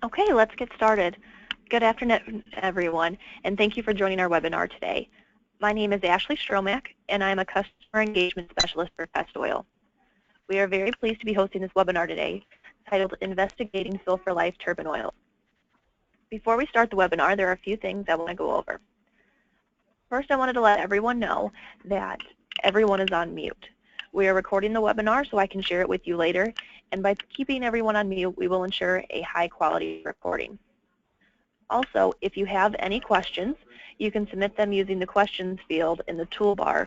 Okay, let's get started. Good afternoon, everyone, and thank you for joining our webinar today. My name is Ashley Stromack, and I'm a Customer Engagement Specialist for Test Oil. We are very pleased to be hosting this webinar today, titled Investigating Fill for Life Turbine Oil. Before we start the webinar, there are a few things I want to go over. First, I wanted to let everyone know that everyone is on mute. We are recording the webinar so I can share it with you later, and by keeping everyone on mute, we will ensure a high-quality recording. Also, if you have any questions, you can submit them using the questions field in the toolbar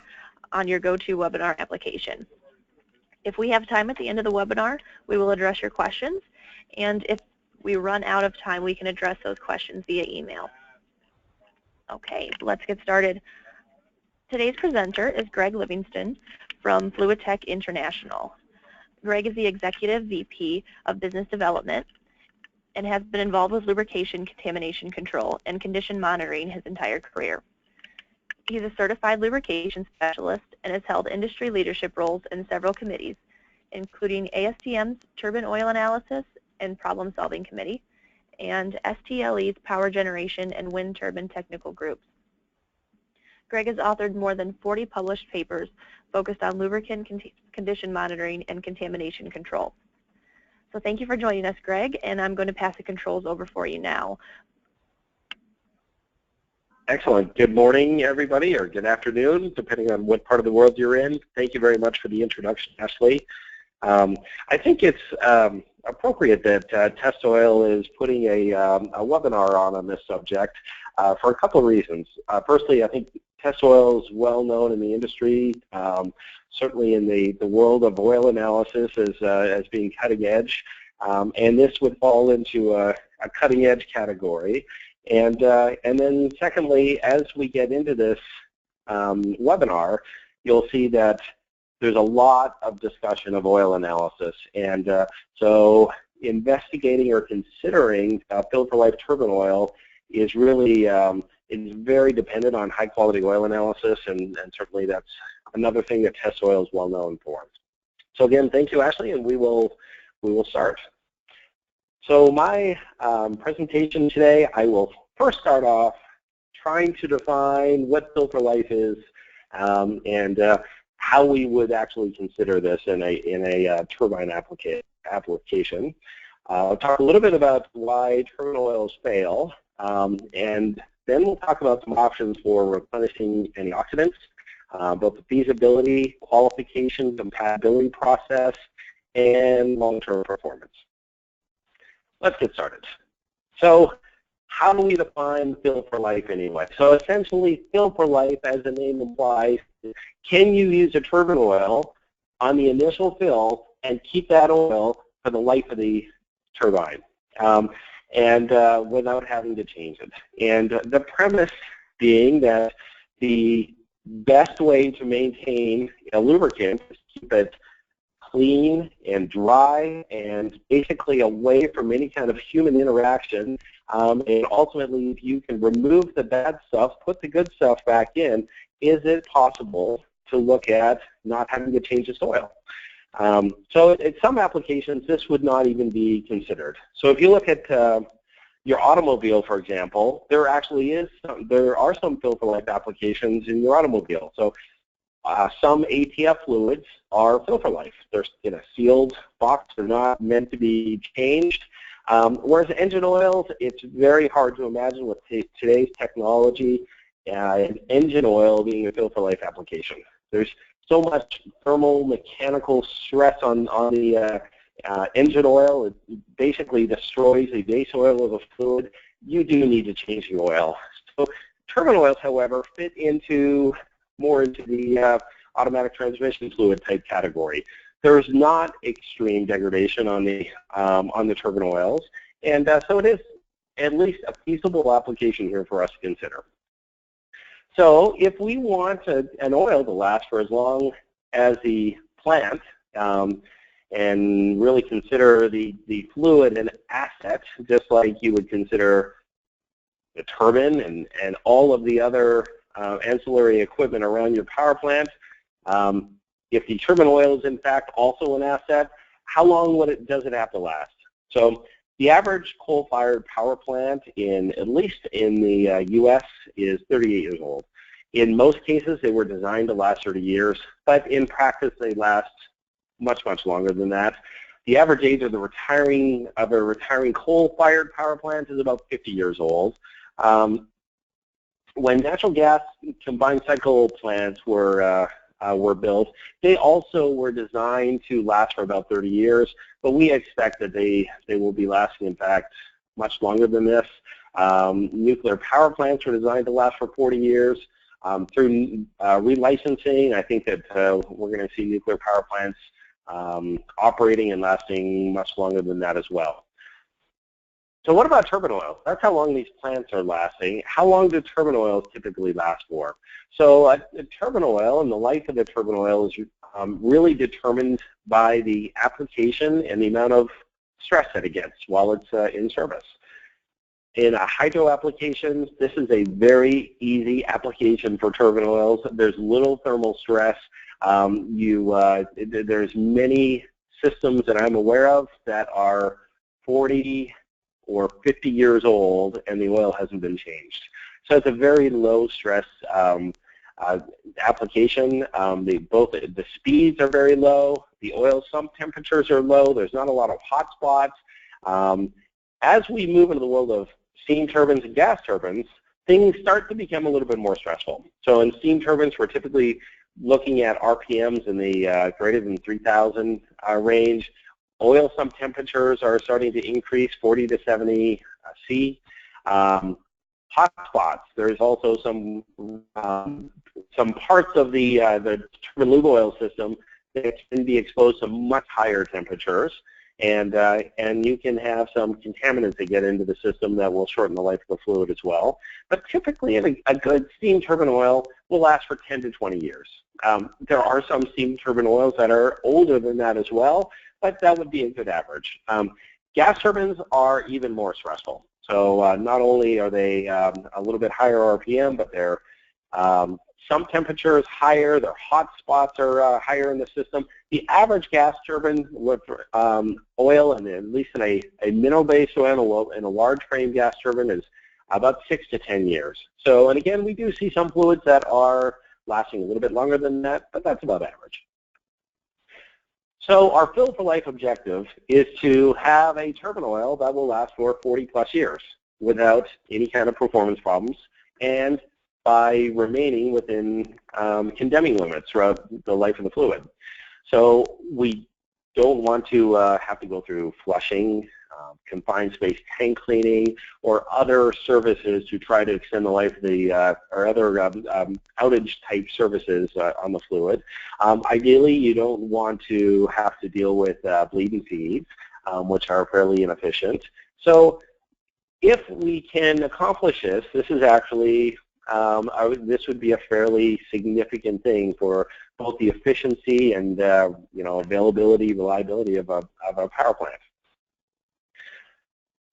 on your GoToWebinar application. If we have time at the end of the webinar, we will address your questions, and if we run out of time, we can address those questions via email. Okay, let's get started. Today's presenter is Greg Livingstone from Fluitec International. Greg is the Executive VP of Business Development and has been involved with lubrication contamination control and condition monitoring his entire career. He's a certified lubrication specialist and has held industry leadership roles in several committees, including ASTM's Turbine Oil Analysis and Problem Solving Committee, and STLE's Power Generation and Wind Turbine Technical Groups. Greg has authored more than 40 published papers focused on lubricant condition monitoring and contamination control. So thank you for joining us, Greg, and I'm going to pass the controls over for you now. Excellent. Good morning, everybody, or good afternoon, depending on what part of the world you're in. Thank you very much for the introduction, Ashley. I think it's appropriate that Test Oil is putting a webinar on this subject for a couple of reasons. Firstly, I think Test Oil is well known in the industry, certainly in the world of oil analysis as being cutting edge, and this would fall into a cutting edge category. And then secondly, as we get into this webinar, you'll see that there's a lot of discussion of oil analysis, and so investigating or considering fill for life turbine oil is really is very dependent on high quality oil analysis, and certainly that's another thing that Test Oil is well known for. So again, thank you, Ashley, and we will start. So my presentation today, I will first start off trying to define what fill for life is and how we would actually consider this in a turbine application. I'll talk a little bit about why turbine oils fail, and then we'll talk about some options for replenishing antioxidants, both the feasibility, qualification, compatibility process, and long-term performance. Let's get started. So how do we define fill for life anyway? So essentially, fill for life, as the name implies, can you use a turbine oil on the initial fill and keep that oil for the life of the turbine and without having to change it? And the premise being that the best way to maintain a lubricant is to keep it clean and dry and basically away from any kind of human interaction. And ultimately, if you can remove the bad stuff, put the good stuff back in, is it possible to look at not having to change the soil? So in some applications, this would not even be considered. So if you look at your automobile, for example, there are some fill for life applications in your automobile. So some ATF fluids are fill for life. They're in a sealed box. They're not meant to be changed. Whereas engine oils, it's very hard to imagine with today's technology an engine oil being a fill for life application. There's so much thermal mechanical stress on the engine oil. It basically destroys the base oil of a fluid. You do need to change the oil. So turbine oils, however, fit more into the automatic transmission fluid type category. There's not extreme degradation on the turbine oils, and so it is at least a feasible application here for us to consider. So if we want an oil to last for as long as the plant and really consider the fluid an asset, just like you would consider the turbine and all of the other ancillary equipment around your power plant, if the turbine oil is in fact also an asset, how long does it have to last? So The average coal-fired power plant, at least in the U.S., is 38 years old. In most cases, they were designed to last 30 years, but in practice, they last much, much longer than that. The average age of a retiring coal-fired power plant is about 50 years old. When natural gas combined cycle plants were built, they also were designed to last for about 30 years, but we expect that they will be lasting, in fact, much longer than this. Nuclear power plants were designed to last for 40 years. Through relicensing, I think that we're going to see nuclear power plants operating and lasting much longer than that as well. So what about turbine oil? That's how long these plants are lasting. How long do turbine oils typically last for? So the turbine oil and the life of the turbine oil is really determined by the application and the amount of stress that it gets while it's in service. In a hydro application, this is a very easy application for turbine oils. There's little thermal stress. There's many systems that I'm aware of that are 40 or 50 years old and the oil hasn't been changed. So it's a very low stress application. Both the speeds are very low, the oil sump temperatures are low, there's not a lot of hot spots. As we move into the world of steam turbines and gas turbines, things start to become a little bit more stressful. So in steam turbines, we're typically looking at RPMs in the greater than 3,000 range. Oil sump temperatures are starting to increase, 40 to 70 C. Hot spots. There's also some parts of the turbine lube oil system that can be exposed to much higher temperatures, and you can have some contaminants that get into the system that will shorten the life of the fluid as well. But typically, a good steam turbine oil will last for 10 to 20 years. There are some steam turbine oils that are older than that as well, but that would be a good average. Gas turbines are even more stressful. So not only are they a little bit higher RPM, but their sump temperature is higher, their hot spots are higher in the system. The average gas turbine with oil, and at least in a mineral-based oil and a large frame gas turbine, is about 6 to 10 years. So, and again, we do see some fluids that are lasting a little bit longer than that, but that's about average. So our fill for life objective is to have a turbine oil that will last for 40 plus years without any kind of performance problems, and by remaining within condemning limits throughout the life of the fluid. So we don't want to have to go through flushing, confined space tank cleaning, or other services to try to extend the life of the, or other outage type services on the fluid. Ideally, you don't want to have to deal with bleeding feeds, which are fairly inefficient. So if we can accomplish this, this is actually, this would be a fairly significant thing for both the efficiency and availability, reliability of a power plant.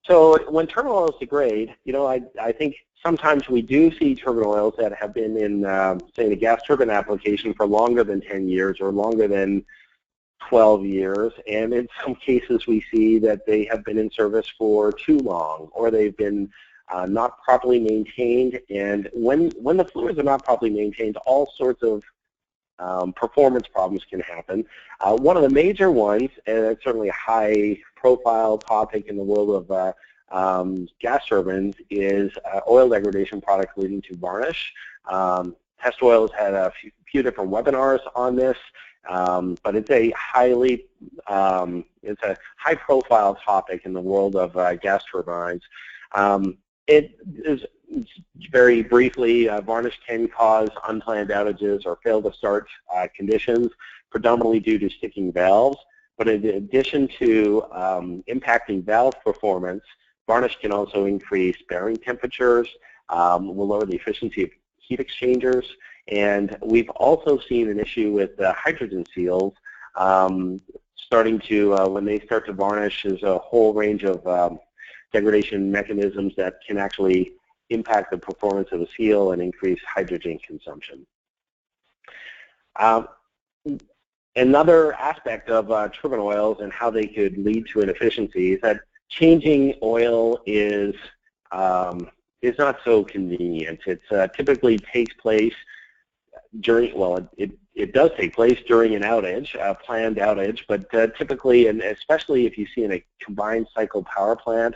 So when turbine oils degrade, I think sometimes we do see turbine oils that have been in, say, the gas turbine application for longer than 10 years or longer than 12 years, and in some cases we see that they have been in service for too long, or they've been not properly maintained. And when the fluids are not properly maintained, all sorts of performance problems can happen. One of the major ones, and it's certainly a high-profile topic in the world of gas turbines, is oil degradation products leading to varnish. Test Oil has had a few different webinars on this, but it's a high-profile topic in the world of gas turbines. It is very briefly, varnish can cause unplanned outages or fail to start conditions, predominantly due to sticking valves. But in addition to impacting valve performance, varnish can also increase bearing temperatures, will lower the efficiency of heat exchangers, and we've also seen an issue with hydrogen seals starting to, when they start to varnish, there's a whole range of degradation mechanisms that can actually impact the performance of the seal and increase hydrogen consumption. Another aspect of turbine oils and how they could lead to inefficiency is that changing oil is not so convenient. It typically takes place during, well, it does take place during an outage, a planned outage, but typically, and especially if you see in a combined cycle power plant,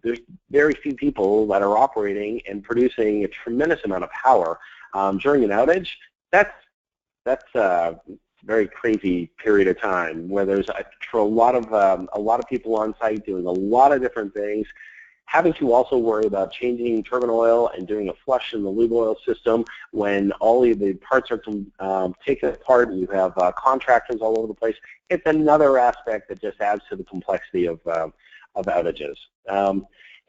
there's very few people that are operating and producing a tremendous amount of power during an outage. That's a very crazy period of time where there's a lot of people on site doing a lot of different things, having to also worry about changing turbine oil and doing a flush in the lube oil system when all of the parts are taken apart and you have contractors all over the place. It's another aspect that just adds to the complexity of outages.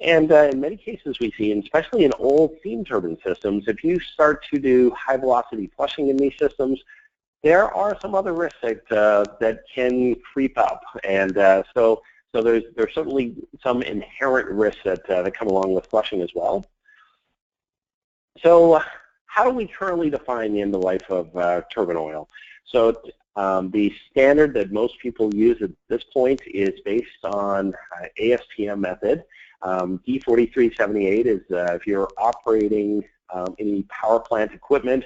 And in many cases we see, and especially in old steam turbine systems, if you start to do high velocity flushing in these systems, there are some other risks that can creep up. And so there's certainly some inherent risks that come along with flushing as well. So how do we currently define the end of life of turbine oil? So the standard that most people use at this point is based on ASTM method. D4378 is if you're operating any power plant equipment,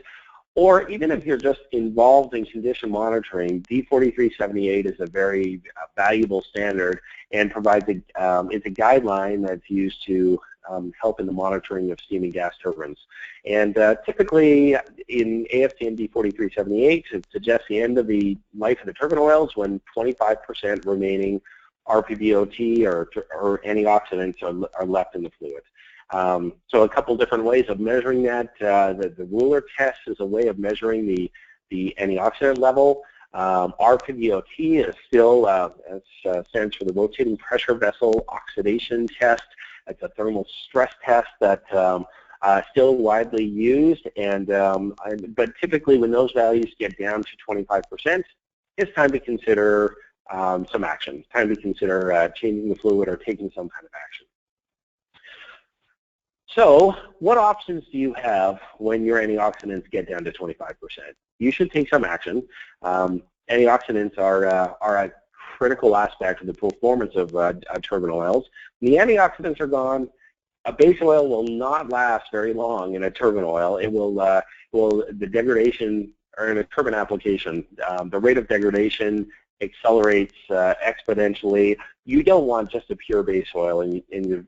or even if you're just involved in condition monitoring, D4378 is a very valuable standard and provides it's a guideline that's used to help in the monitoring of steam and gas turbines. And typically in ASTM D4378, it suggests the end of the life of the turbine oils when 25% remaining RPBOT or antioxidants are left in the fluid. So a couple different ways of measuring that. The ruler test is a way of measuring the antioxidant level. RPBOT is still, stands for the rotating pressure vessel oxidation test. It's a thermal stress test that still widely used, but typically when those values get down to 25%, it's time to consider some action. It's time to consider changing the fluid or taking some kind of action. So what options do you have when your antioxidants get down to 25%? You should take some action. Antioxidants are a critical aspect of the performance of turbine oils. When the antioxidants are gone, a base oil will not last very long in a turbine oil. It will, the degradation, or in a turbine application, the rate of degradation accelerates exponentially. You don't want just a pure base oil in your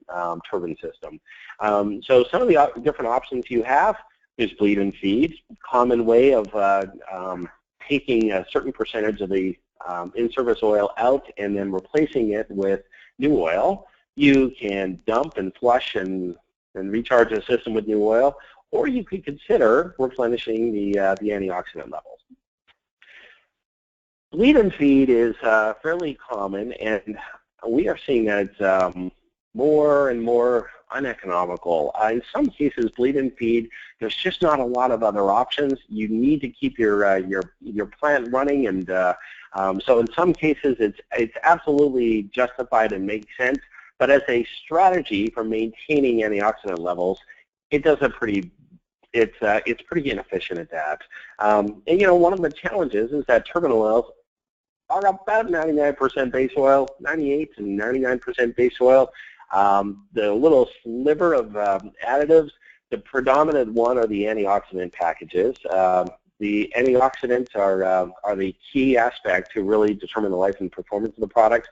turbine system. So some of the different options you have is bleed and feed, common way of taking a certain percentage of the in-service oil out and then replacing it with new oil. You can dump and flush and recharge the system with new oil, or you could consider replenishing the antioxidant levels. Bleed and feed is fairly common, and we are seeing that it's more and more uneconomical. In some cases, bleed and feed, there's just not a lot of other options. You need to keep your plant running, and so in some cases, it's absolutely justified and makes sense. But as a strategy for maintaining antioxidant levels, it does it's pretty inefficient at that. And you know, one of the challenges is that turbine oils are about 99% base oil, 98 to 99% base oil. The little sliver of additives, the predominant one are the antioxidant packages. The antioxidants are the key aspect to really determine the life and performance of the product.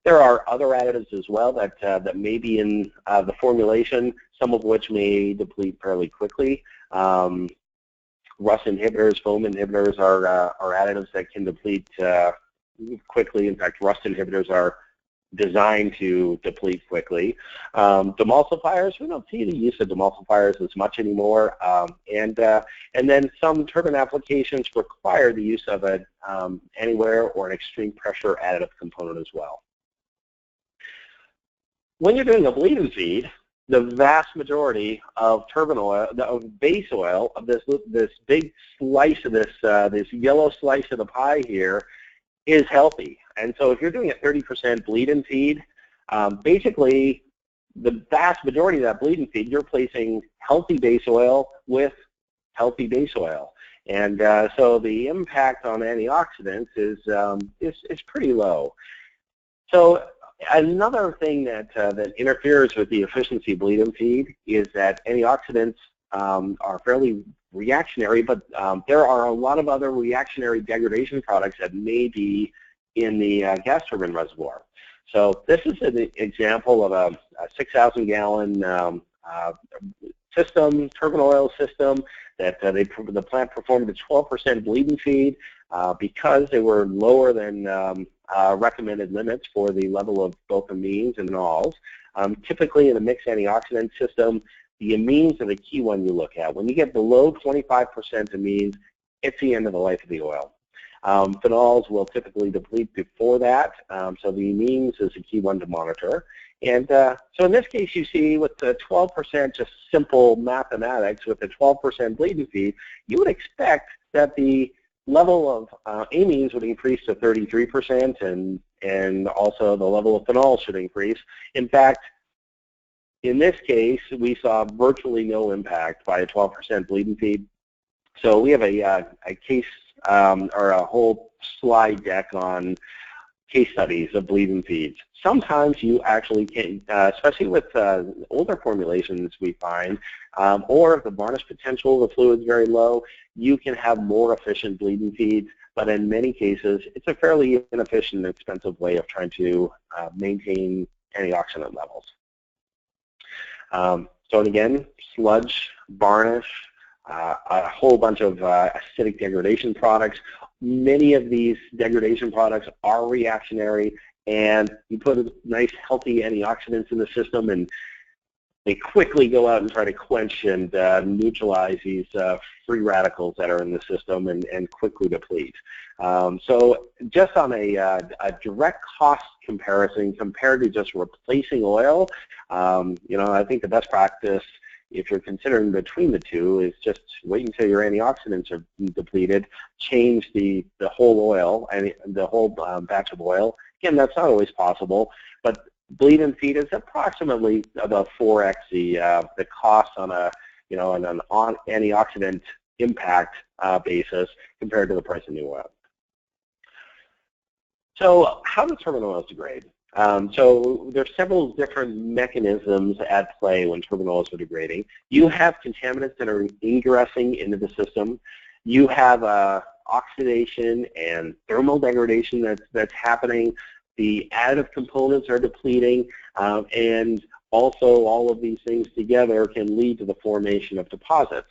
There are other additives as well that may be in the formulation, some of which may deplete fairly quickly. Rust inhibitors, foam inhibitors are additives that can deplete quickly. In fact, rust inhibitors are designed to deplete quickly. Demulsifiers, we don't see the use of demulsifiers as much anymore, and then some turbine applications require the use of an anywhere or an extreme pressure additive component as well. When you're doing a bleed and feed, the vast majority of turbine oil, of base oil, of this big slice of this yellow slice of the pie here, is healthy. And so if you're doing a 30% bleed and feed, basically the vast majority of that bleed and feed, you're placing healthy base oil with healthy base oil. And so the impact on antioxidants is pretty low. So Another thing that interferes with the efficiency of bleed and feed is that antioxidants are fairly reactionary, but there are a lot of other reactionary degradation products that may be in the gas turbine reservoir. So this is an example of a 6,000-gallon system, turbine oil system, that the plant performed a 12% bleed and feed because they were lower than recommended limits for the level of both amines and anols. Typically in a mixed antioxidant system, the amines are the key one you look at. When you get below 25% amines, it's the end of the life of the oil. Phenols will typically deplete before that, so the amines is a key one to monitor. And so in this case, you see with the 12%, just simple mathematics, with the 12% bleed and feed, you would expect that the level of amines would increase to 33%, and also the level of phenol should increase. In fact, in this case, we saw virtually no impact by a 12% bleed and feed. So we have a case or a whole slide deck on case studies of bleed and feeds. Sometimes you actually can, especially with older formulations we find, or if the varnish potential of the fluid is very low, you can have more efficient bleed and feeds, but in many cases, it's a fairly inefficient and expensive way of trying to maintain antioxidant levels. So again, sludge, varnish, a whole bunch of acidic degradation products. Many of these degradation products are reactionary, and you put nice healthy antioxidants in the system and they quickly go out and try to quench and neutralize these free radicals that are in the system and quickly deplete. So just on a direct cost comparison compared to just replacing oil, you know, I think the best practice, if you're considering between the two, is just wait until your antioxidants are depleted, change the whole oil, and the whole batch of oil. Again, that's not always possible, but bleed and feed is approximately about 4x the cost on a, you know, on an antioxidant impact basis compared to the price of new oil. So how do turbine oils degrade? So there's several different mechanisms at play when turbine oils are degrading. You have contaminants that are ingressing into the system. You have oxidation and thermal degradation that's happening. The additive components are depleting, and also all of these things together can lead to the formation of deposits.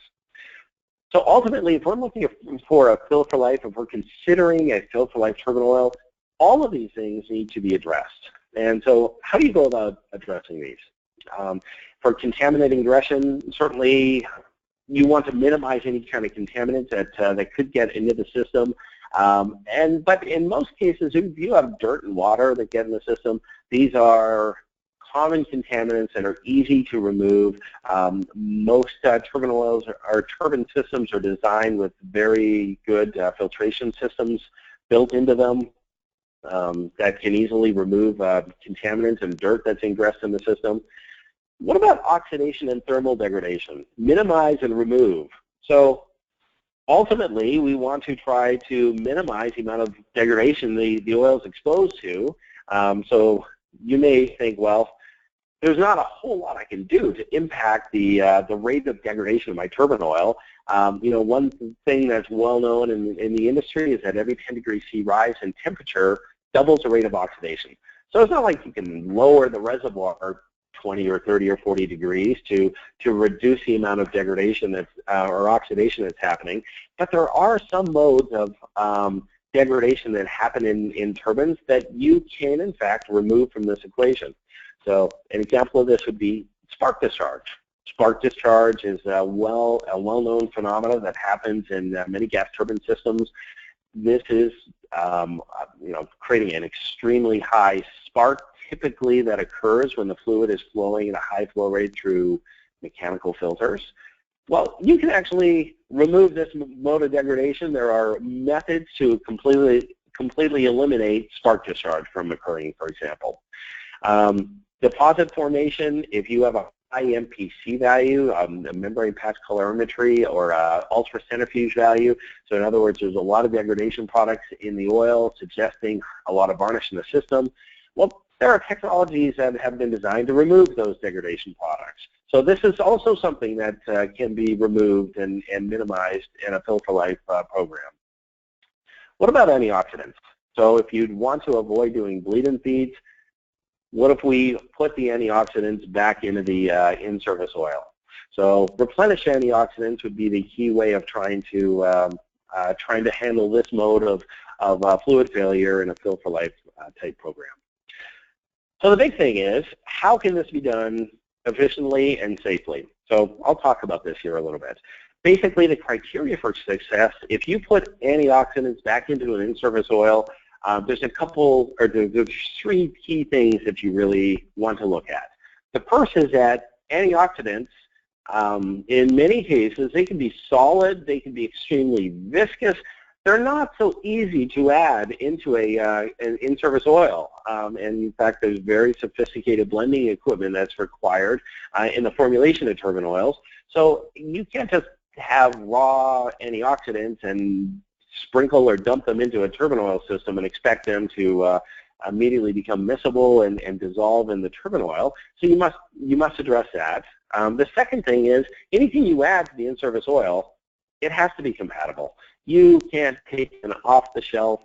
So ultimately, if we're looking for a fill for life, if we're considering a fill for life turbine oil, all of these things need to be addressed. And so how do you go about addressing these? For contaminating ingression, certainly you want to minimize any kind of contaminants that could get into the system. But in most cases, if you have dirt and water that get in the system, these are common contaminants that are easy to remove. Most turbine oils or turbine systems are designed with very good filtration systems built into them that can easily remove contaminants and dirt that's ingressed in the system. What about oxidation and thermal degradation? Minimize and remove. So ultimately, we want to try to minimize the amount of degradation the oil is exposed to. So you may think, well, there's not a whole lot I can do to impact the rate of degradation of my turbine oil. You know, one thing that's well known in the industry is that every 10 degrees C rise in temperature doubles the rate of oxidation. So it's not like you can lower the reservoir 20 or 30 or 40 degrees to reduce the amount of degradation that's, or oxidation that's happening. But there are some modes of degradation that happen in turbines that you can, in fact, remove from this equation. So an example of this would be spark discharge. Spark discharge is a well-known phenomenon that happens in many gas turbine systems. This is you know, creating an extremely high spark, typically that occurs when the fluid is flowing at a high flow rate through mechanical filters. Well, you can actually remove this mode of degradation. There are methods to completely eliminate spark discharge from occurring, for example. Deposit formation, if you have a high MPC value, a membrane patch colorimetry, or ultracentrifuge value. So in other words, there's a lot of degradation products in the oil suggesting a lot of varnish in the system. Well, there are technologies that have been designed to remove those degradation products. So this is also something that can be removed and minimized in a Fill for Life program. What about antioxidants? So if you'd want to avoid doing bleed-in feeds, what if we put the antioxidants back into the in-service oil? So replenish antioxidants would be the key way of trying to handle this mode of fluid failure in a Fill for Life type program. So the big thing is, how can this be done efficiently and safely? So I'll talk about this here a little bit. Basically, the criteria for success, if you put antioxidants back into an in-service oil, there's three key things that you really want to look at. The first is that antioxidants, in many cases, they can be solid, they can be extremely viscous. They're not so easy to add into an in-service oil. And in fact, there's very sophisticated blending equipment that's required in the formulation of turbine oils. So you can't just have raw antioxidants and sprinkle or dump them into a turbine oil system and expect them to immediately become miscible and dissolve in the turbine oil. So you must address that. The second thing is, anything you add to the in-service oil, it has to be compatible. You can't take an off-the-shelf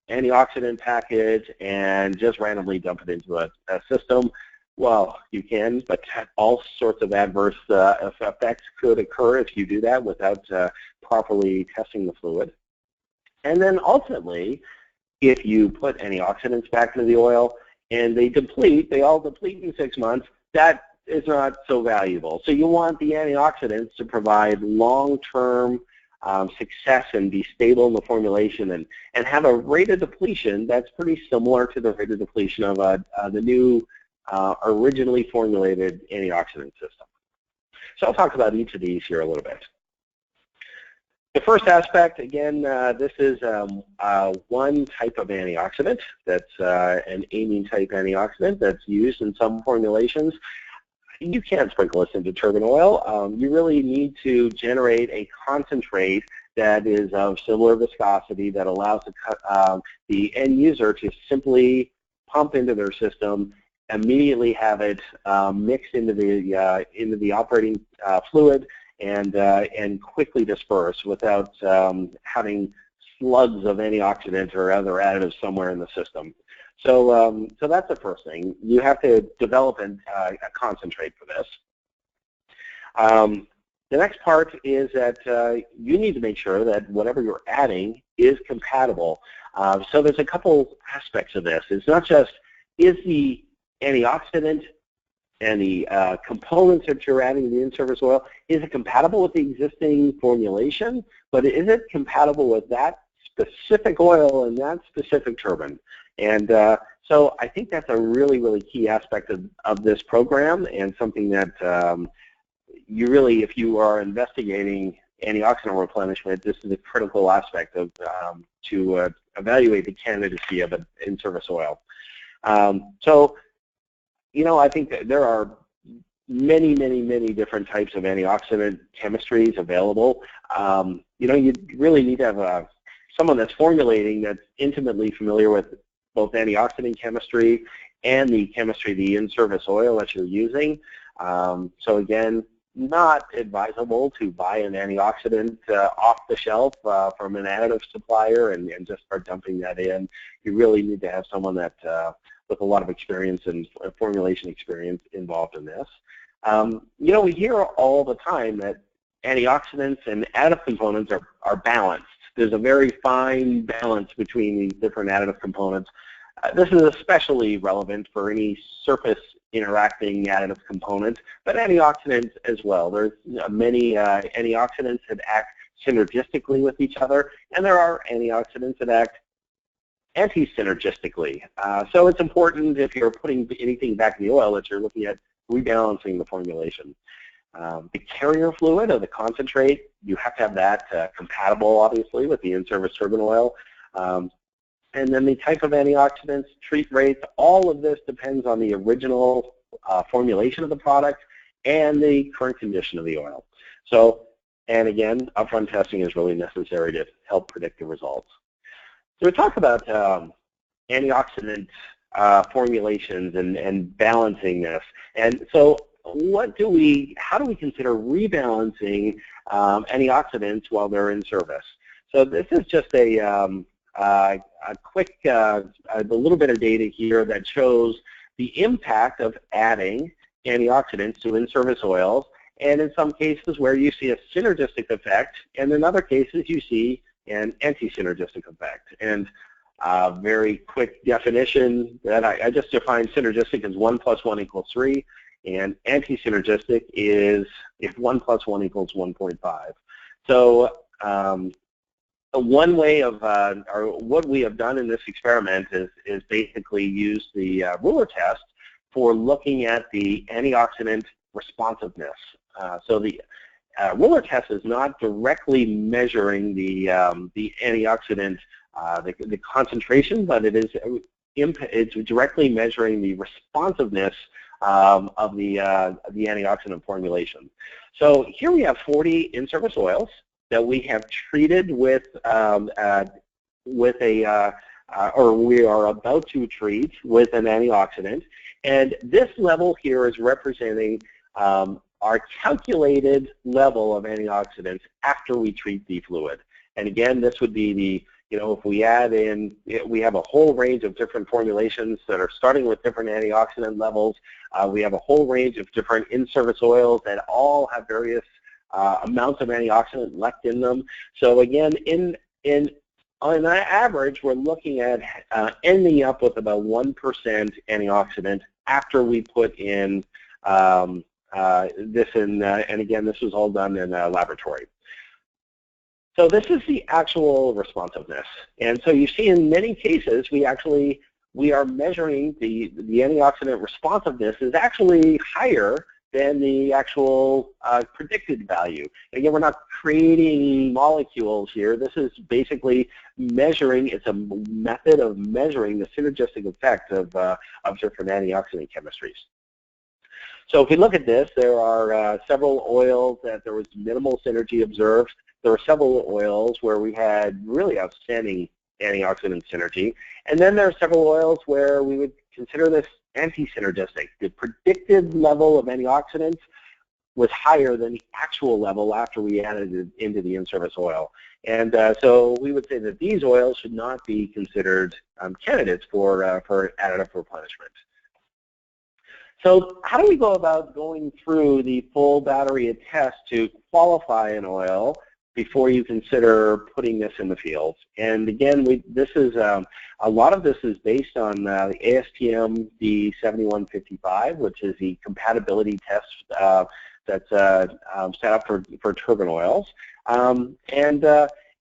antioxidant package and just randomly dump it into a system. Well, you can, but all sorts of adverse effects could occur if you do that without properly testing the fluid. And then ultimately, if you put antioxidants back into the oil and they all deplete in 6 months, that is not so valuable. So you want the antioxidants to provide long-term success and be stable in the formulation and have a rate of depletion that's pretty similar to the rate of depletion of the new originally formulated antioxidant system. So I'll talk about each of these here a little bit. The first aspect, again, this is one type of antioxidant that's an amine type antioxidant that's used in some formulations. You can't sprinkle this into turbine oil. You really need to generate a concentrate that is of similar viscosity that allows the end user to simply pump into their system, immediately have it mixed into the operating fluid, and quickly disperse without having slugs of antioxidant or other additives somewhere in the system. So that's the first thing. You have to develop a concentrate for this. The next part is that you need to make sure that whatever you're adding is compatible. So there's a couple aspects of this. It's not just, is the antioxidant and the components that you're adding to the in-service oil, is it compatible with the existing formulation, but is it compatible with that specific oil and that specific turbine? And so I think that's a really, really key aspect of this program, and something that you really, if you are investigating antioxidant replenishment, this is a critical aspect of to evaluate the candidacy of an in-service oil. So, you know, I think that there are many, many, many different types of antioxidant chemistries available. You know, you really need to have someone that's formulating that's intimately familiar with both antioxidant chemistry and the chemistry of the in-service oil that you're using. So again, not advisable to buy an antioxidant off the shelf from an additive supplier and just start dumping that in. You really need to have someone that with a lot of experience and formulation experience involved in this. You know, we hear all the time that antioxidants and additive components are balanced. There's a very fine balance between these different additive components. This is especially relevant for any surface interacting additive components, but antioxidants as well. There's many antioxidants that act synergistically with each other, and there are antioxidants that act anti-synergistically. So it's important, if you're putting anything back in the oil, that you're looking at rebalancing the formulation. The carrier fluid or the concentrate, you have to have that compatible, obviously, with the in-service turbine oil. And then the type of antioxidants, treat rates, all of this depends on the original formulation of the product and the current condition of the oil. So, and again, upfront testing is really necessary to help predict the results. So we talked about antioxidant formulations and balancing this. And so how do we consider rebalancing antioxidants while they're in service? So this is just a quick, a little bit of data here that shows the impact of adding antioxidants to in-service oils, and in some cases where you see a synergistic effect, and in other cases you see an anti-synergistic effect. And very quick definition that I just defined synergistic as 1 + 1 = 3, and anti-synergistic is if 1 + 1 = 1.5. So one way of, or what we have done in this experiment is basically use the ruler test for looking at the antioxidant responsiveness. So the ruler test is not directly measuring the antioxidant, the concentration, but it's directly measuring the responsiveness of the antioxidant formulation. So here we have 40 in-service oils that we have treated with or we are about to treat with an antioxidant, and this level here is representing our calculated level of antioxidants after we treat the fluid. And again, this would be the, if we add in, we have a whole range of different formulations that are starting with different antioxidant levels. We have a whole range of different in-service oils that all have various amounts of antioxidant left in them. So again, on average, we're looking at ending up with about 1% antioxidant after we put in this in, and again, this was all done in a laboratory. So this is the actual responsiveness. And so you see in many cases, we are measuring the antioxidant responsiveness is actually higher than the actual predicted value. Again, we're not creating molecules here. This is basically measuring, it's a method of measuring the synergistic effect of different antioxidant chemistries. So if we look at this, there are several oils that there was minimal synergy observed. There were several oils where we had really outstanding antioxidant synergy. And then there are several oils where we would consider this anti-synergistic. The predicted level of antioxidants was higher than the actual level after we added it into the in-service oil. And so we would say that these oils should not be considered candidates for additive replenishment. So how do we go about going through the full battery of tests to qualify an oil before you consider putting this in the field? And again, this is a lot of this is based on the ASTM D7155, which is the compatibility test that's set up for turbine oils.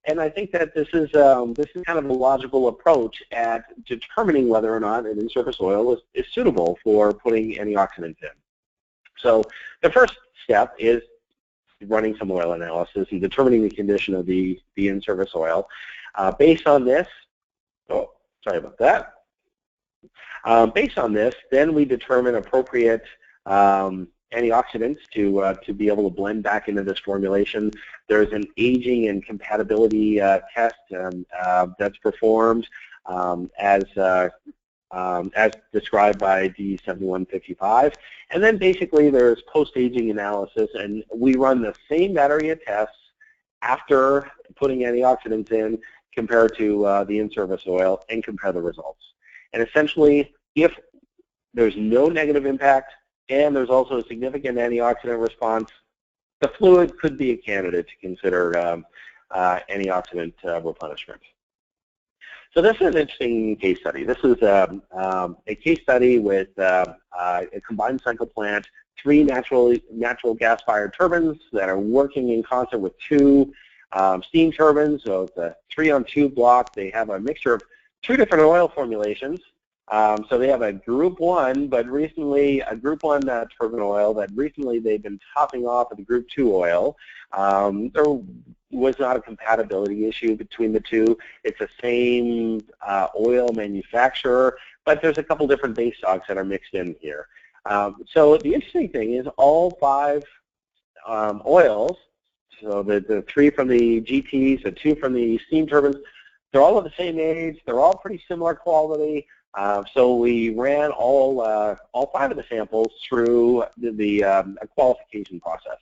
And I think that this is kind of a logical approach at determining whether or not an in-service oil is suitable for putting antioxidants in. So the first step is running some oil analysis and determining the condition of the in-service oil. Based on this, oh, sorry about that. Based on this, then we determine appropriate antioxidants to be able to blend back into this formulation. There's an aging and compatibility test that's performed as described by D7155. And then basically there's post-aging analysis, and we run the same battery of tests after putting antioxidants in compared to the in-service oil and compare the results. And essentially, if there's no negative impact and there's also a significant antioxidant response, the fluid could be a candidate to consider antioxidant replenishment. So this is an interesting case study. This is a case study with a combined cycle plant, 3 natural gas-fired turbines that are working in concert with 2 steam turbines. So it's a 3-on-2 block. They have a mixture of 2 different oil formulations. So they have a Group 1, but recently a Group 1 turbine oil that recently they've been topping off with a Group 2 oil. There was not a compatibility issue between the two. It's the same oil manufacturer, but there's a couple different base stocks that are mixed in here. So the interesting thing is all 5 oils, so the 3 from the GTs, the 2 from the steam turbines, they're all of the same age, they're all pretty similar quality, So we ran all 5 of the samples through the qualification process.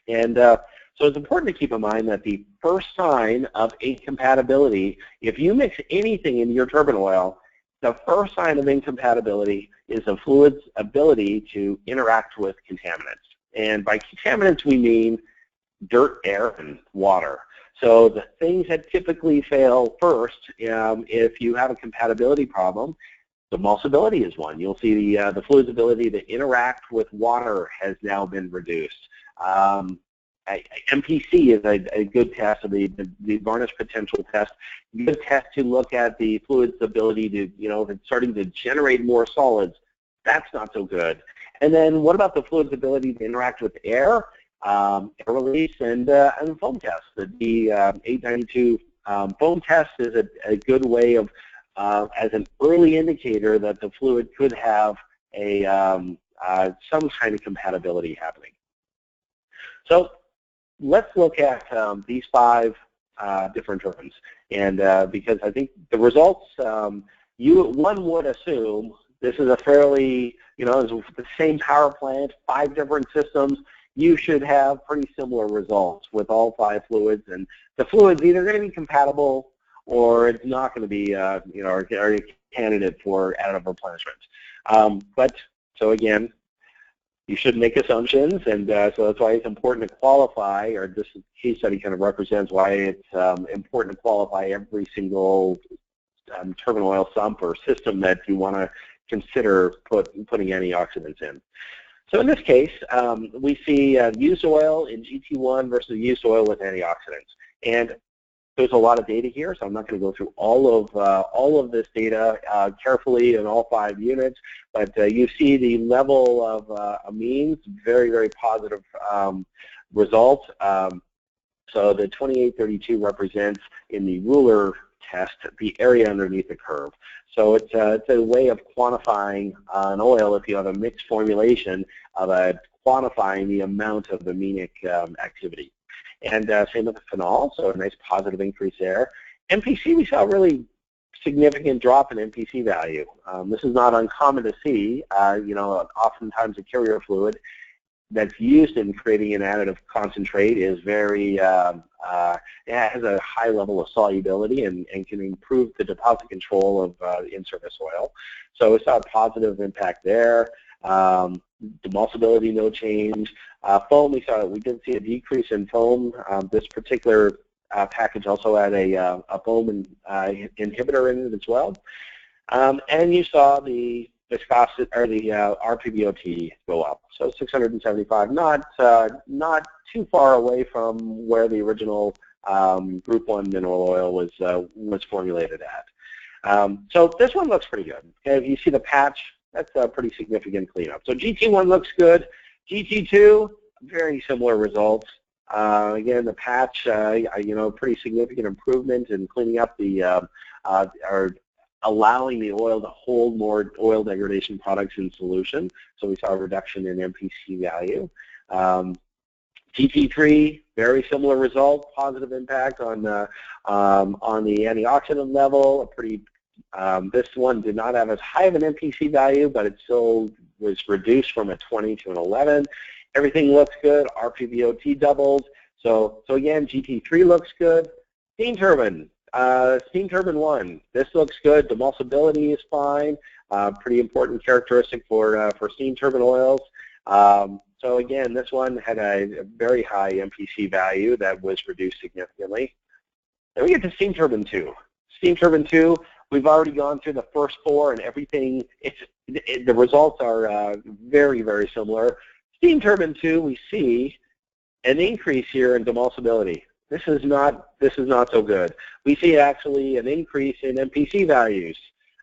And so it's important to keep in mind that the first sign of incompatibility, if you mix anything into your turbine oil, the first sign of incompatibility is a fluid's ability to interact with contaminants. And by contaminants, we mean dirt, air, and water. So the things that typically fail first, if you have a compatibility problem, the emulsibility is one. You'll see the fluid's ability to interact with water has now been reduced. MPC is a good test of the varnish potential test. Good test to look at the fluid's ability to, if it's starting to generate more solids, that's not so good. And then what about the fluid's ability to interact with air? Air release and foam test. The 892 foam test is a good way of, as an early indicator that the fluid could have some kind of compatibility happening. So let's look at these 5 different turbines, and because I think the results, one would assume this is a fairly, it's the same power plant, 5 different systems. You should have pretty similar results with all 5 fluids, and the fluid's either going to be compatible or it's not going to be, a candidate for additive replenishment. So again, you shouldn't make assumptions, and so that's why it's important to qualify, or this case study kind of represents why it's important to qualify every single turbine oil sump or system that you want to consider putting antioxidants in. So in this case, we see used oil in GT1 versus used oil with antioxidants. And there's a lot of data here, so I'm not going to go through all of this data carefully in all 5 units, but you see the level of amines, very, very positive results. So the 2832 represents in the ruler test the area underneath the curve. So it's a way of quantifying an oil if you have a mixed formulation of quantifying the amount of aminic activity. And same with the phenol, so a nice positive increase there. MPC, we saw a really significant drop in MPC value. This is not uncommon to see. Oftentimes a carrier fluid that's used in creating an additive concentrate is very, it has a high level of solubility and can improve the deposit control of in-service oil. So we saw a positive impact there. Emulsibility, no change. Foam, we did see a decrease in foam. This particular package also had a foam inhibitor in it as well. And you saw the viscosity or the RPBOT go up. So 675, not too far away from where the original Group 1 mineral oil was formulated at. So this one looks pretty good. Okay, you see the patch. That's a pretty significant cleanup. So GT1 looks good. GT2, very similar results. Again, the patch, pretty significant improvement in cleaning up or allowing the oil to hold more oil degradation products in solution. So we saw a reduction in MPC value. GT3, very similar result, positive impact on the antioxidant level, a pretty this one did not have as high of an MPC value, but it still was reduced from a 20 to an 11. Everything looks good. RPBOT doubled. So again, GT3 looks good. Steam turbine 1. This looks good. Emulsibility is fine. Pretty important characteristic for steam turbine oils. So again, this one had a very high MPC value that was reduced significantly. Then we get to steam turbine 2. Steam turbine 2. We've already gone through the first 4 and everything. The results are very, very similar. Steam turbine 2, we see an increase here in demulsibility. This is not so good. We see actually an increase in MPC values.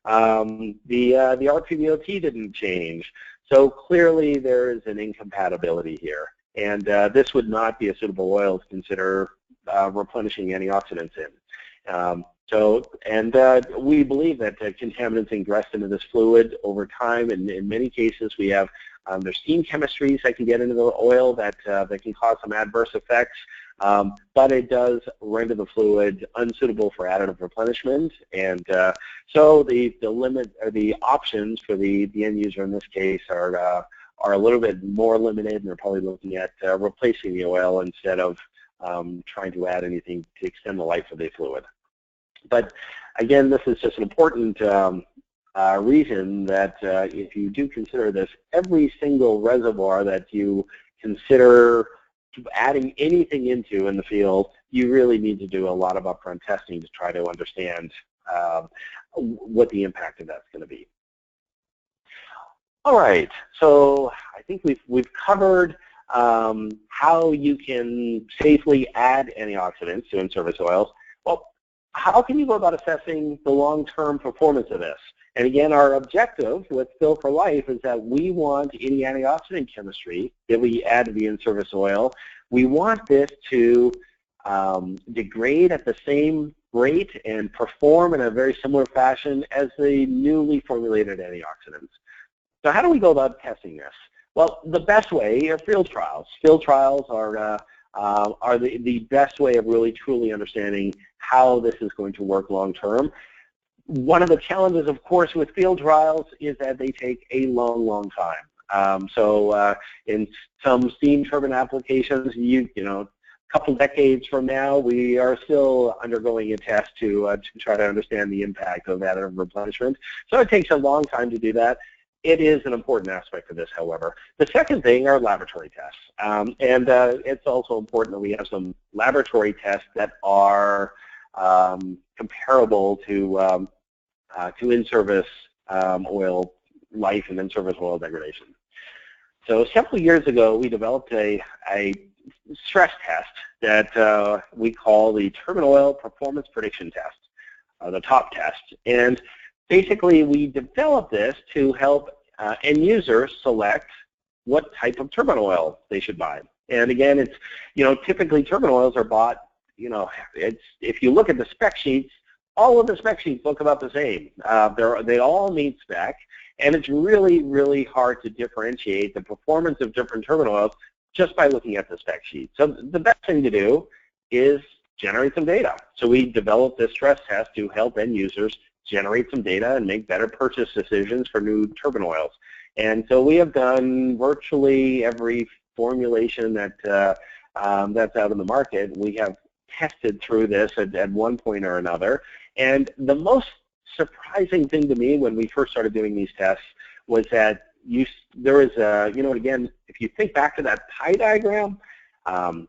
The RPBOT didn't change. So clearly there is an incompatibility here. And this would not be a suitable oil to consider replenishing antioxidants in. We believe that contaminants ingress into this fluid over time, and in many cases we have there's steam chemistries that can get into the oil that can cause some adverse effects. but it does render the fluid unsuitable for additive replenishment. And so the limit, or the options for the end user in this case are a little bit more limited, and they're probably looking at replacing the oil instead of trying to add anything to extend the life of the fluid. But again, this is just an important reason that if you do consider this, every single reservoir that you consider adding anything into in the field, you really need to do a lot of upfront testing to try to understand what the impact of that's going to be. All right, so I think we've covered how you can safely add antioxidants to in-service oils. Well, how can you go about assessing the long-term performance of this? And again, our objective with Fill for Life is that we want any antioxidant chemistry that we add to the in-service oil, we want this to degrade at the same rate and perform in a very similar fashion as the newly formulated antioxidants. So how do we go about testing this? Well, the best way are field trials. Field trials are the best way of really truly understanding how this is going to work long term. One of the challenges, of course, with field trials is that they take a long, long time. So in some steam turbine applications, you know, a couple decades from now, we are still undergoing a test to try to understand the impact of additive replenishment. So it takes a long time to do that. It is an important aspect of this, however. The second thing are laboratory tests. It's also important that we have some laboratory tests that are comparable to in-service oil life and in-service oil degradation. So several years ago, we developed a stress test that we call the Turbine Oil Performance Prediction Test, the TOP test. And basically, we developed this to help end users select what type of turbine oil they should buy. And again, it's, you know, typically turbine oils are bought, you know, if you look at the spec sheets, all of the spec sheets look about the same. They all meet spec, and it's really, really hard to differentiate the performance of different turbine oils just by looking at the spec sheet. So the best thing to do is generate some data. So we developed this stress test to help end users generate some data and make better purchase decisions for new turbine oils. And so we have done virtually every formulation that that's out in the market. We have tested through this at one point or another. And the most surprising thing to me when we first started doing these tests was that there is a, you know, again, if you think back to that pie diagram, you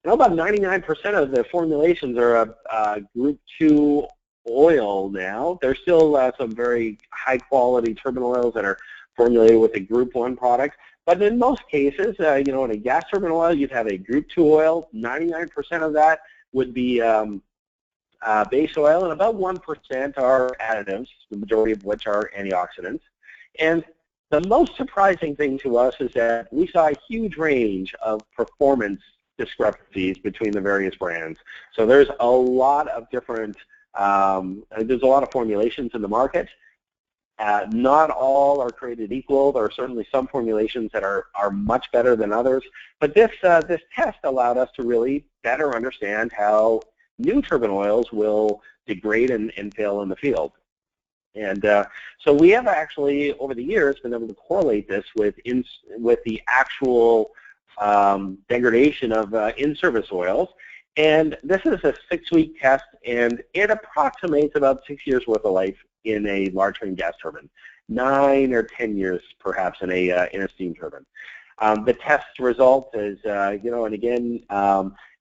know, about 99% of the formulations are a group 2 oil now. There's still some very high quality turbine oils that are formulated with a group 1 product. But in most cases, you know, in a gas turbine oil, you'd have a group 2 oil. 99% of that would be base oil, and about 1% are additives, the majority of which are antioxidants. And the most surprising thing to us is that we saw a huge range of performance discrepancies between the various brands. So there's a lot of different, there's a lot of formulations in the market. Not all are created equal. There are certainly some formulations that are much better than others. But this test allowed us to really better understand how new turbine oils will degrade and fail in the field. And so we have actually, over the years, been able to correlate this with the actual degradation of in-service oils. And this is a 6-week test, and it approximates about 6 years worth of life in a large frame gas turbine, 9 or 10 years perhaps in a steam turbine. The test result is, you know, and again,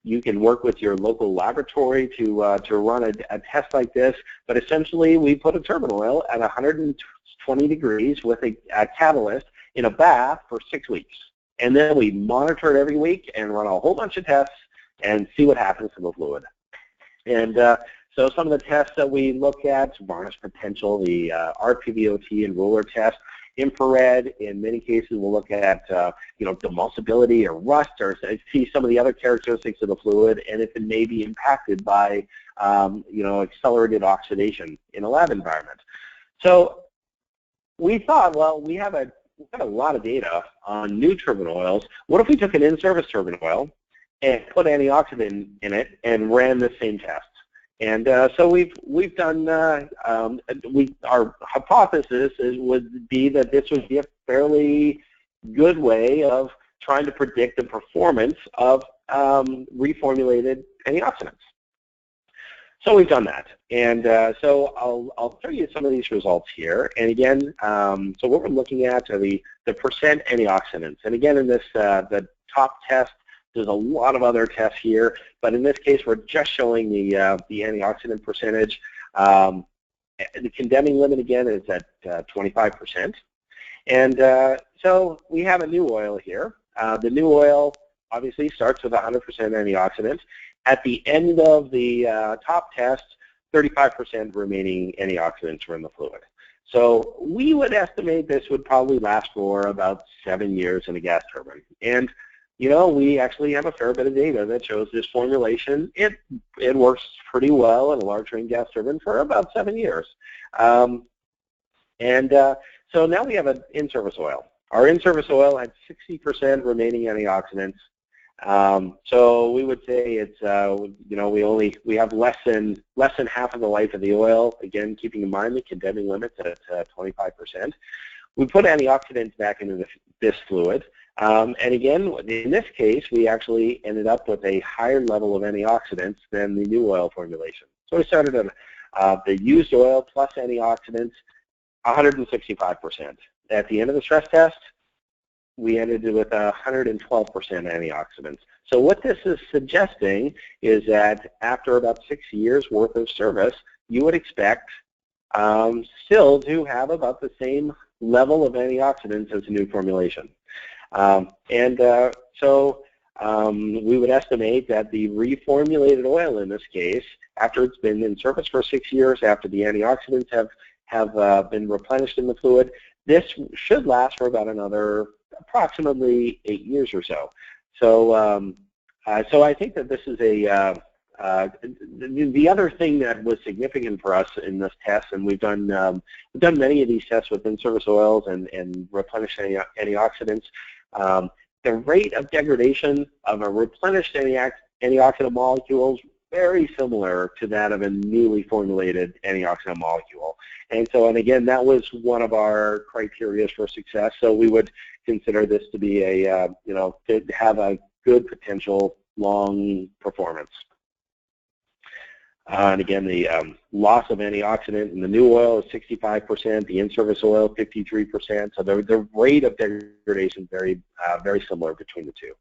you can work with your local laboratory to run a test like this, but essentially we put a turbine oil at 120 degrees with a catalyst in a bath for 6 weeks. And then we monitor it every week and run a whole bunch of tests and see what happens to the fluid. And so some of the tests that we look at, varnish potential, the RPVOT and ruler test, infrared, in many cases we'll look at you know, demulsibility or rust, or see some of the other characteristics of the fluid and if it may be impacted by you know, accelerated oxidation in a lab environment. So we thought, well, we've got a lot of data on new turbine oils. What if we took an in-service turbine oil and put antioxidant in it and ran the same test. And so we've done, our hypothesis would be that this would be a fairly good way of trying to predict the performance of reformulated antioxidants. So we've done that, and so I'll show you some of these results here. And again, so what we're looking at are the percent antioxidants. And again, in this the top test, there's a lot of other tests here, but in this case, we're just showing the antioxidant percentage. The condemning limit again is at 25%, and so we have a new oil here. The new oil obviously starts with 100% antioxidant. At the end of the top test, 35% remaining antioxidants were in the fluid. So we would estimate this would probably last for about 7 years in a gas turbine. And you know, we actually have a fair bit of data that shows this formulation. It works pretty well in a large ring gas turbine for about 7 years. So now we have an in-service oil. Our in-service oil had 60% remaining antioxidants. So we would say it's you know, we have less than half of the life of the oil. Again, keeping in mind the condemning limits at 25%. We put antioxidants back into this fluid, and again, in this case, we actually ended up with a higher level of antioxidants than the new oil formulation. So we started at the used oil plus antioxidants, 165%. At the end of the stress test, we ended with 112% antioxidants. So what this is suggesting is that after about 6 years worth of service, you would expect still to have about the same level of antioxidants as a new formulation. So we would estimate that the reformulated oil in this case, after it's been in service for 6 years, after the antioxidants have been replenished in the fluid, this should last for about another approximately 8 years or so. So, so I think that this is a the other thing that was significant for us in this test, and we've done many of these tests with in-service oils and replenished antioxidants. The rate of degradation of a replenished antioxidant molecule is very similar to that of a newly formulated antioxidant molecule. And so, and again, that was one of our criteria for success. So we would consider this to be a, you know, to have a good potential long performance. And again, the loss of antioxidant in the new oil is 65%, the in-service oil 53%. So the rate of degradation very similar between the two.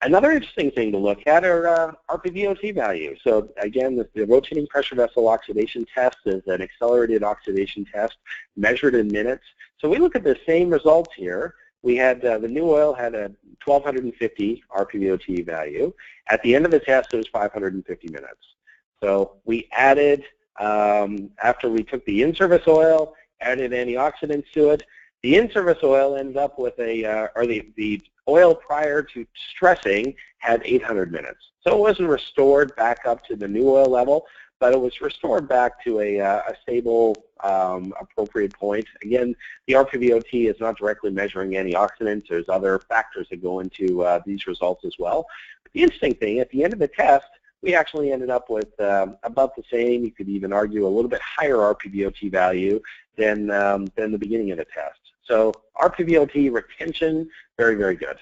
Another interesting thing to look at are RPVOT values. So again, the rotating pressure vessel oxidation test is an accelerated oxidation test measured in minutes. So we look at the same results here. We had the new oil had a 1250 RPVOT value. At the end of the test, it was 550 minutes. So we added, after we took the in-service oil, added antioxidants to it, the in-service oil ended up with a, or the oil prior to stressing had 800 minutes. So it wasn't restored back up to the new oil level, but it was restored back to a stable, appropriate point. Again, the RPVOT is not directly measuring antioxidants. There's other factors that go into these results as well. But the interesting thing, at the end of the test, we actually ended up with about the same, you could even argue a little bit higher RPVOT value than the beginning of the test. So RPVOT retention, very, very good.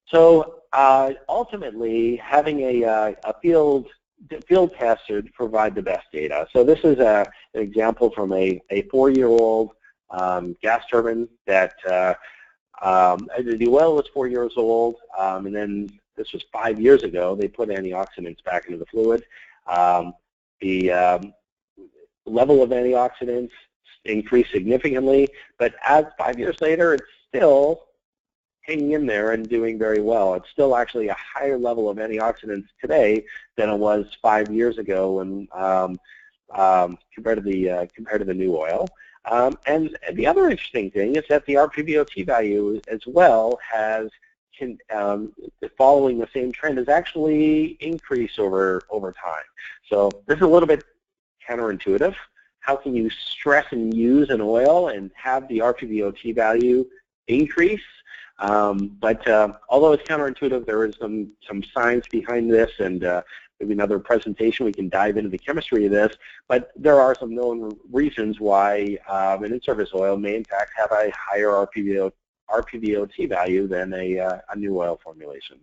So ultimately, having a field test should provide the best data. So this is an example from a 4-year-old gas turbine that the oil was 4 years old, and then this was 5 years ago. They put antioxidants back into the fluid. The level of antioxidants increased significantly, but as 5 years later, it's still hanging in there and doing very well. It's still actually a higher level of antioxidants today than it was 5 years ago when compared to the new oil. And the other interesting thing is that the RPVOT value as well has, following the same trend, has actually increased over time. So this is a little bit counterintuitive. How can you stress and use an oil and have the RPVOT value increase? But although it's counterintuitive, there is some science behind this, and maybe another presentation we can dive into the chemistry of this. But there are some known reasons why an in-service oil may in fact have a higher RPVOT value than a new oil formulation.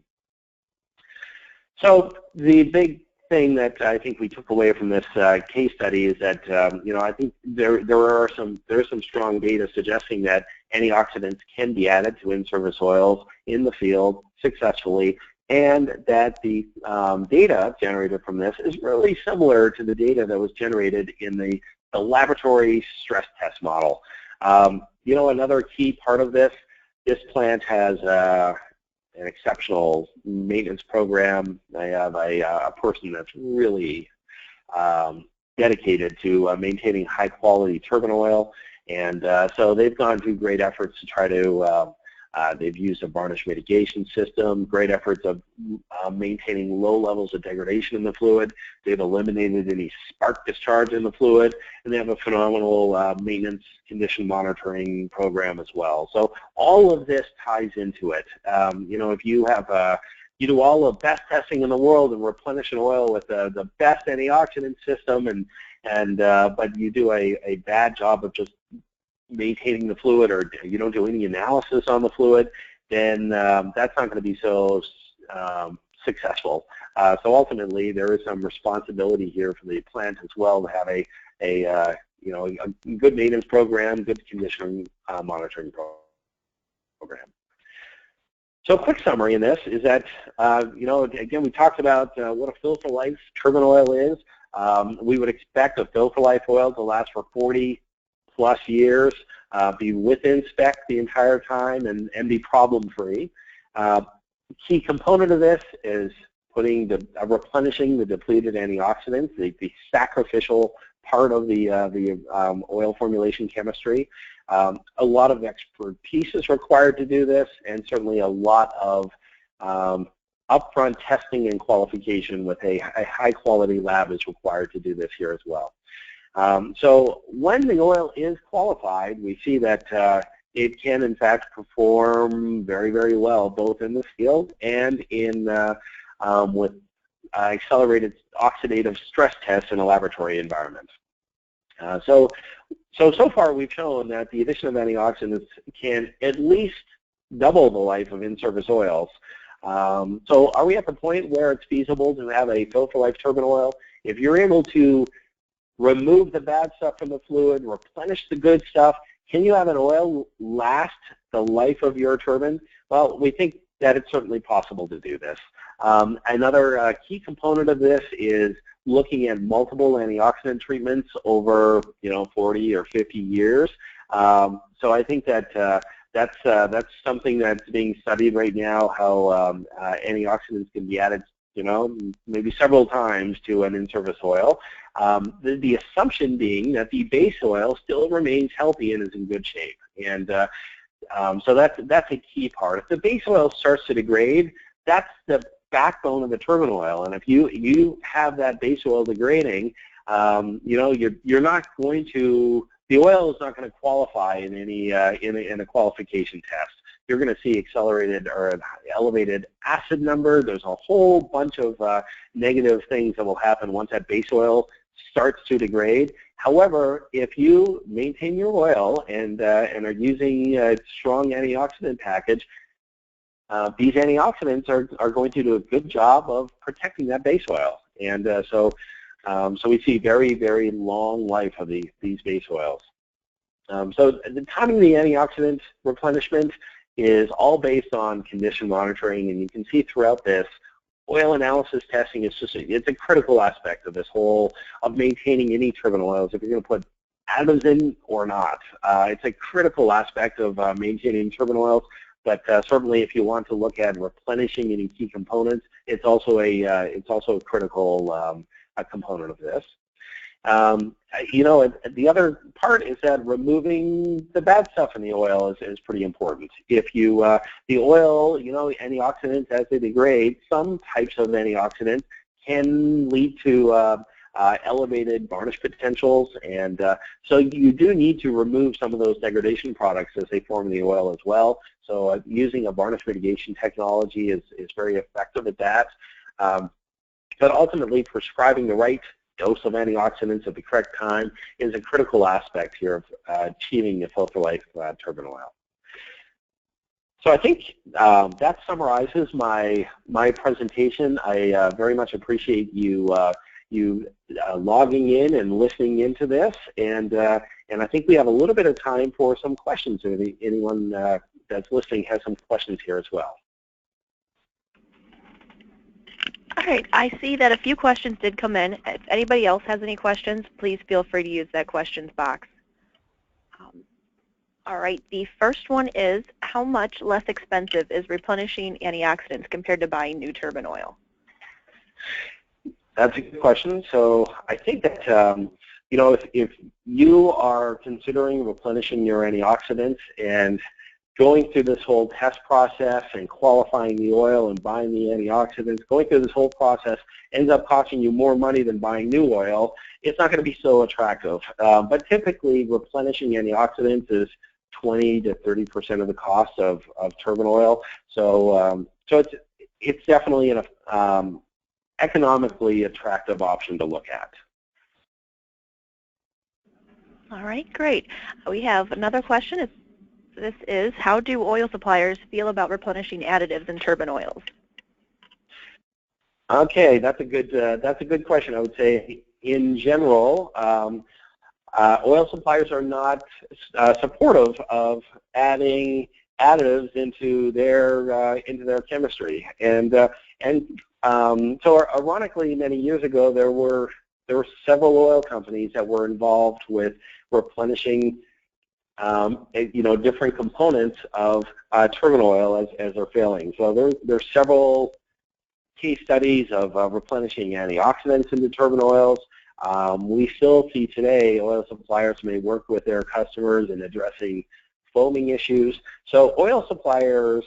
So the big thing that I think we took away from this case study is that I think there's some strong data suggesting that antioxidants can be added to in-service oils in the field successfully, and that the data generated from this is really similar to the data that was generated in the laboratory stress test model. Another key part of this plant has an exceptional maintenance program. They have a person that's really dedicated to maintaining high quality turbine oil, and so they've gone through great efforts to try to they've used a varnish mitigation system, great efforts of maintaining low levels of degradation in the fluid. They've eliminated any spark discharge in the fluid, and they have a phenomenal maintenance condition monitoring program as well. So all of this ties into it. If you have you do all the best testing in the world and replenish an oil with the best antioxidant system, but you do a bad job of just maintaining the fluid, or you don't do any analysis on the fluid, then that's not going to be so successful. So ultimately, there is some responsibility here for the plant as well to have a good maintenance program, good condition monitoring program. So a quick summary in this is that, again, we talked about what a fill for life turbine oil is. We would expect a fill for life oil to last for 40+ years, be within spec the entire time, and be problem-free. Key component of this is replenishing the depleted antioxidants, the sacrificial part of the oil formulation chemistry. A lot of expertise is required to do this, and certainly a lot of upfront testing and qualification with a high-quality lab is required to do this here as well. So when the oil is qualified, we see that it can in fact perform very, very well, both in the field and in with accelerated oxidative stress tests in a laboratory environment. So far we've shown that the addition of antioxidants can at least double the life of in-service oils. So are we at the point where it's feasible to have a fill-for-life turbine oil? If you're able to remove the bad stuff from the fluid, replenish the good stuff, can you have an oil last the life of your turbine? Well, we think that it's certainly possible to do this. Another key component of this is looking at multiple antioxidant treatments over 40 or 50 years. So I think that that's something that's being studied right now, how antioxidants can be added maybe several times to an in-service oil. The assumption being that the base oil still remains healthy and is in good shape. And so that's a key part. If the base oil starts to degrade, that's the backbone of the turbine oil. And if you have that base oil degrading, you're not going to, the oil is not going to qualify in any in a qualification test. You're going to see accelerated or elevated acid number. There's a whole bunch of negative things that will happen once that base oil starts to degrade. However, if you maintain your oil and are using a strong antioxidant package, these antioxidants are going to do a good job of protecting that base oil. And so we see very, very long life of these base oils. So the timing of the antioxidant replenishment is all based on condition monitoring, and you can see throughout this, oil analysis testing is it's a critical aspect of this whole, of maintaining any turbine oils, if you're going to put additives in or not. It's a critical aspect of maintaining turbine oils, but certainly if you want to look at replenishing any key components, it's also a critical component of this. The other part is that removing the bad stuff in the oil is pretty important. If you, the oil, antioxidants as they degrade, some types of antioxidants can lead to elevated varnish potentials, and so you do need to remove some of those degradation products as they form in the oil as well. So using a varnish mitigation technology is very effective at that. But ultimately, prescribing the right dose of antioxidants at the correct time is a critical aspect here of achieving the filter life turbine oil. So I think that summarizes my presentation. I very much appreciate you logging in and listening into this, and I think we have a little bit of time for some questions. If anyone that's listening has some questions here as well. All right, I see that a few questions did come in. If anybody else has any questions, please feel free to use that questions box. All right, the first one is, how much less expensive is replenishing antioxidants compared to buying new turbine oil? That's a good question. So I think that, you know, if you are considering replenishing your antioxidants and going through this whole test process and qualifying the oil and buying the antioxidants, going through this whole process ends up costing you more money than buying new oil, it's not going to be so attractive. But typically, replenishing antioxidants is 20 to 30% of the cost of turbine oil. So, it's definitely an economically attractive option to look at. All right, great. We have another question. This is, how do oil suppliers feel about replenishing additives in turbine oils? Okay, that's a good question. I would say, in general, oil suppliers are not supportive of adding additives into their chemistry, and so ironically, many years ago, there were several oil companies that were involved with replenishing different components of turbine oil as they're failing. So there's several case studies of replenishing antioxidants into turbine oils. We still see today oil suppliers may work with their customers in addressing foaming issues. So oil suppliers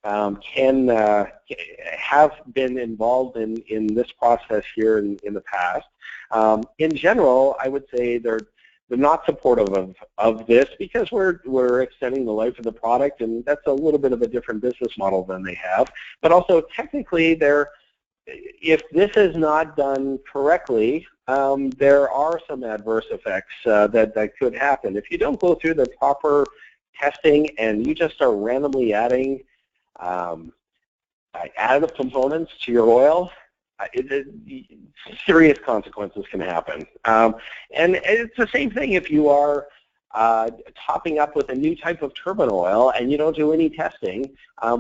can have been involved in this process here in the past. In general, I would say they're not supportive of this because we're extending the life of the product, and that's a little bit of a different business model than they have. But also, technically, if this is not done correctly, there are some adverse effects that could happen. If you don't go through the proper testing and you just start randomly adding additive components to your oil, serious consequences can happen. And it's the same thing if you are topping up with a new type of turbine oil and you don't do any testing.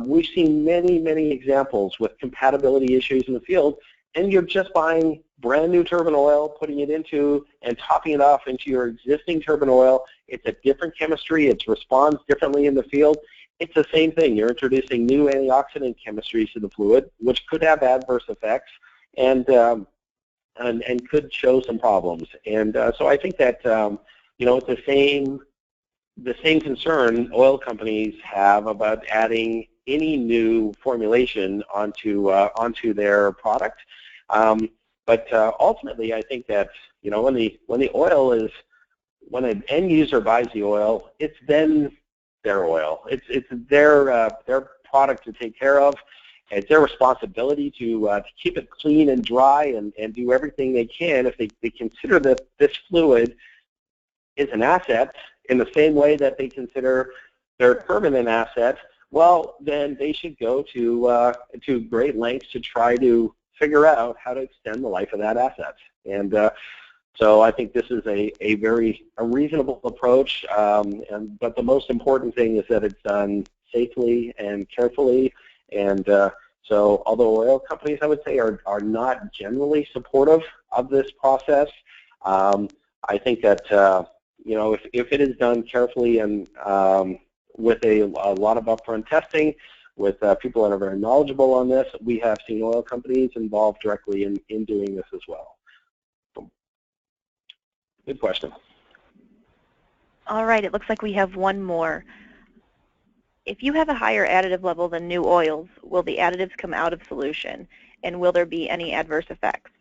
We've seen many, many examples with compatibility issues in the field, and you're just buying brand new turbine oil, putting it into and topping it off into your existing turbine oil. It's a different chemistry. It responds differently in the field. It's the same thing. You're introducing new antioxidant chemistries to the fluid, which could have adverse effects and could show some problems. And so I think that it's the same concern oil companies have about adding any new formulation onto their product. But ultimately, I think that when an end user buys the oil, it's then their oil. It's their product to take care of. It's their responsibility to keep it clean and dry and do everything they can. If they consider that this fluid is an asset in the same way that they consider their turbine an asset, well, then they should go to great lengths to try to figure out how to extend the life of that asset. And so I think this is a very reasonable approach, but the most important thing is that it's done safely and carefully. And so although oil companies, I would say, are not generally supportive of this process, I think that if it is done carefully and with a lot of upfront testing, with people that are very knowledgeable on this, we have seen oil companies involved directly in doing this as well. Good question. All right, it looks like we have one more. If you have a higher additive level than new oils, will the additives come out of solution, and will there be any adverse effects?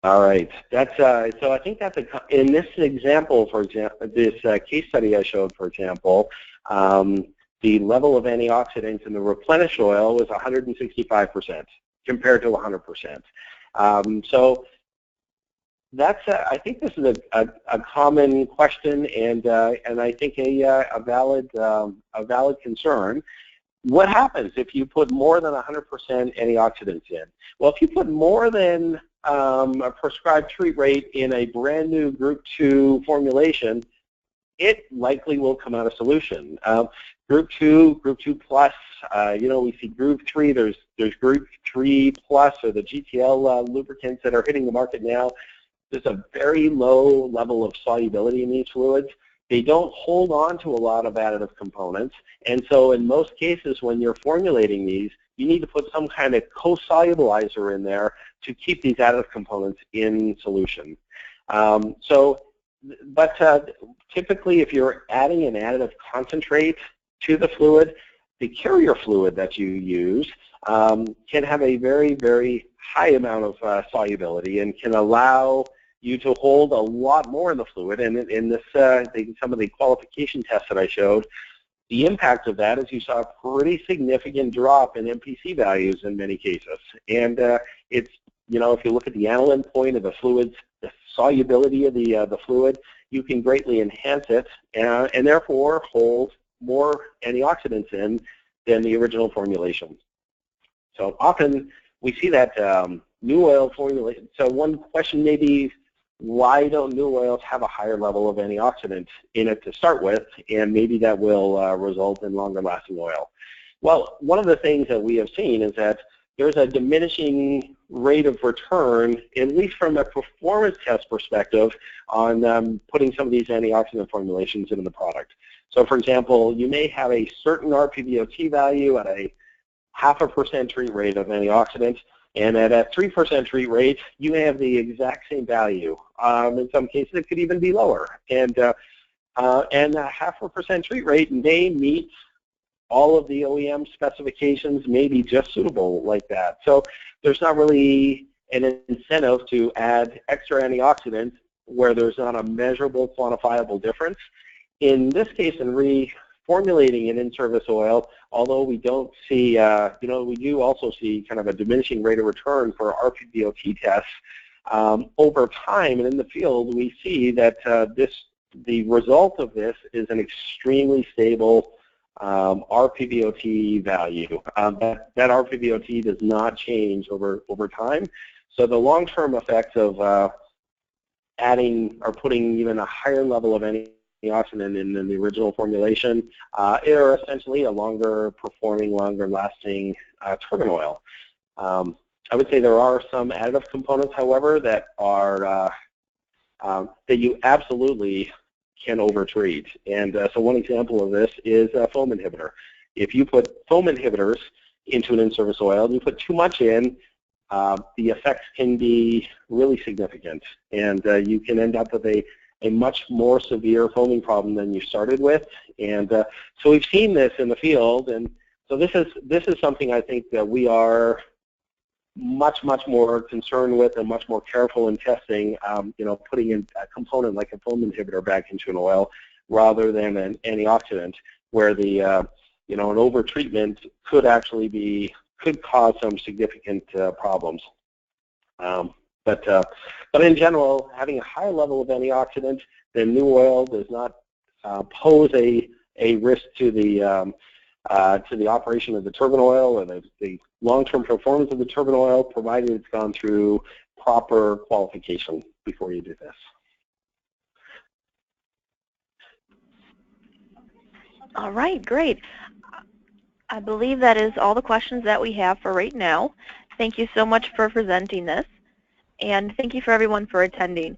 All right. That's so. I think that's in this example, for example, this case study I showed, for example, the level of antioxidants in the replenished oil was 165% compared to 100%. So that's I think this is a common question, and I think a valid concern. What happens if you put more than 100% antioxidants in? Well, if you put more than a prescribed treat rate in a brand new Group 2 formulation, it likely will come out of solution. Group 2, Group 2 plus, we see Group 3, there's Group 3 plus, or the GTL lubricants that are hitting the market now. There's a very low level of solubility in these fluids. They don't hold on to a lot of additive components, and so in most cases when you're formulating these, you need to put some kind of co-solubilizer in there to keep these additive components in solution. Typically if you're adding an additive concentrate to the fluid, the carrier fluid that you use can have a very, very high amount of solubility and can allow you to hold a lot more in the fluid. And in this, some of the qualification tests that I showed, the impact of that is you saw a pretty significant drop in MPC values in many cases. And it's, if you look at the aniline point of the fluids, the solubility of the fluid, you can greatly enhance it and therefore hold more antioxidants in than the original formulation. So often we see that new oil formulation. So one question may be, why don't new oils have a higher level of antioxidant in it to start with, and maybe that will result in longer lasting oil? Well, one of the things that we have seen is that there's a diminishing rate of return, at least from a performance test perspective, on putting some of these antioxidant formulations into the product. So for example, you may have a certain RPVOT value at a 0.5% treat rate of antioxidants, and at a 3% treat rate, you may have the exact same value. In some cases, it could even be lower. And a 0.5% treat rate may meet all of the OEM specifications, may be just suitable like that. So there's not really an incentive to add extra antioxidants where there's not a measurable, quantifiable difference. In this case, in reformulating an in-service oil, although we don't see, we do also see kind of a diminishing rate of return for RPVOT tests. Over time and in the field, we see that the result of this is an extremely stable RPVOT value. That RPVOT does not change over time. So the long-term effects of adding or putting even a higher level of antioxidant in the original formulation are essentially a longer performing, longer lasting turbine oil. I would say there are some additive components, however, that are that you absolutely can overtreat. And so one example of this is a foam inhibitor. If you put foam inhibitors into an in-service oil and you put too much in, the effects can be really significant, and you can end up with a much more severe foaming problem than you started with. And so we've seen this in the field, and so this is something I think that we are much more concerned with and much more careful in testing, putting in a component like a foam inhibitor back into an oil rather than an antioxidant, where the an overtreatment could cause some significant problems. But in general, having a high level of antioxidant than new oil does not pose a risk to the operation of the turbine oil or the long-term performance of the turbine oil, provided it's gone through proper qualification before you do this. All right, great. I believe that is all the questions that we have for right now. Thank you so much for presenting this, and thank you for everyone for attending.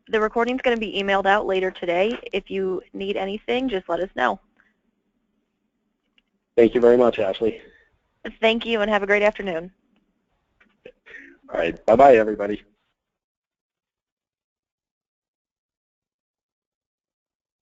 The recording is going to be emailed out later today. If you need anything, just let us know. Thank you very much, Ashley. Thank you, and have a great afternoon. All right, bye-bye, everybody.